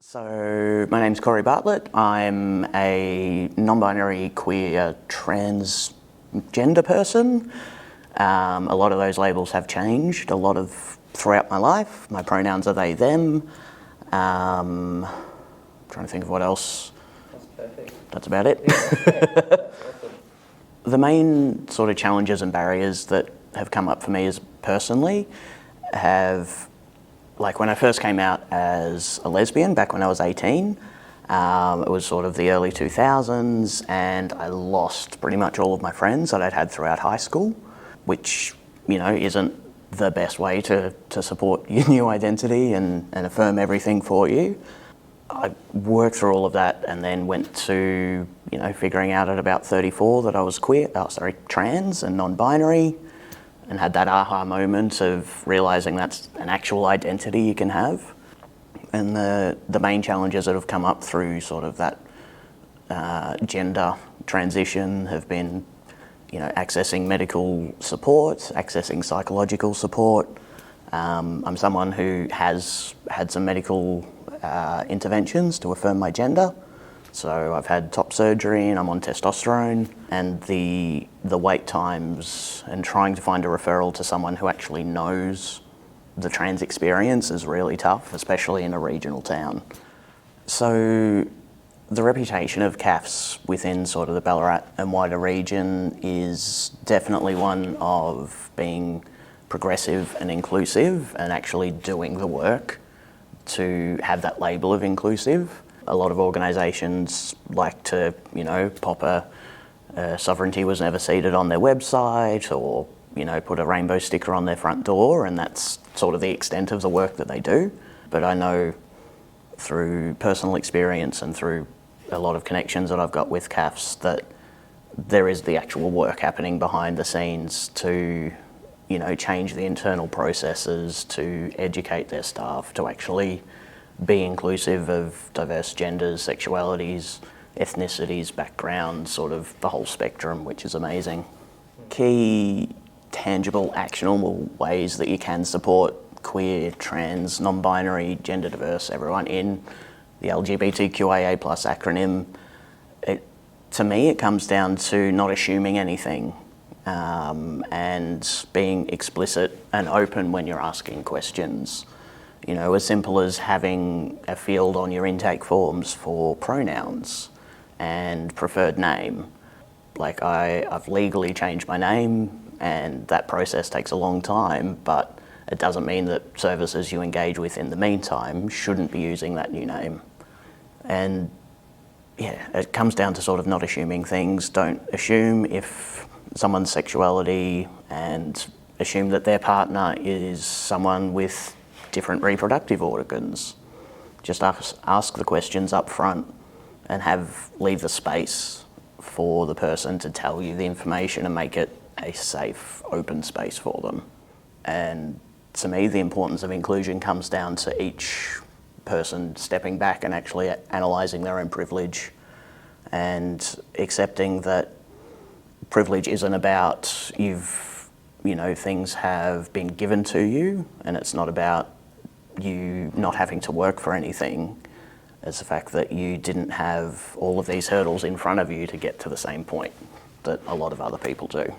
So my name's Bartlett. I'm a non-binary, queer, transgender person. A lot of those labels have changed throughout my life. My pronouns are they, them. Trying to think of what else. That's perfect. That's about it. That's awesome. The main sort of challenges and barriers that have come up for me as personally have, like when I first came out as a lesbian back when I was 18, it was sort of the early 2000s, and I lost pretty much all of my friends that I'd had throughout high school, which, you know, isn't the best way to support your new identity and affirm everything for you. I worked through all of that and then went to, you know, figuring out at about 34 that I was trans and non-binary, and had that aha moment of realising that's an actual identity you can have. And the main challenges that have come up through sort of that gender transition have been, you know, accessing medical support, accessing psychological support. I'm someone who has had some medical interventions to affirm my gender. So I've had top surgery and I'm on testosterone, and the wait times and trying to find a referral to someone who actually knows the trans experience is really tough, especially in a regional town. So the reputation of CAFs within sort of the Ballarat and wider region is definitely one of being progressive and inclusive and actually doing the work to have that label of inclusive. A lot of organisations like to, you know, pop a sovereignty was never ceded on their website, or, you know, put a rainbow sticker on their front door, and that's sort of the extent of the work that they do. But I know through personal experience and through a lot of connections that I've got with CAFs that there is the actual work happening behind the scenes to, you know, change the internal processes, to educate their staff, to actually be inclusive of diverse genders, sexualities, ethnicities, backgrounds, sort of the whole spectrum, which is amazing. Key, tangible, actionable ways that you can support queer, trans, non-binary, gender diverse, everyone in the LGBTQIA+ acronym. To me, it comes down to not assuming anything, and being explicit and open when you're asking questions. You know, as simple as having a field on your intake forms for pronouns and preferred name. Like I've legally changed my name, and that process takes a long time, but it doesn't mean that services you engage with in the meantime shouldn't be using that new name. And yeah, it comes down to sort of not assuming things. Don't assume if someone's sexuality, and assume that their partner is someone with different reproductive organs. Just ask the questions up front and leave the space for the person to tell you the information and make it a safe, open space for them. And to me, the importance of inclusion comes down to each person stepping back and actually analysing their own privilege and accepting that privilege isn't about things have been given to you, and it's not about you not having to work for anything. It's the fact that you didn't have all of these hurdles in front of you to get to the same point that a lot of other people do.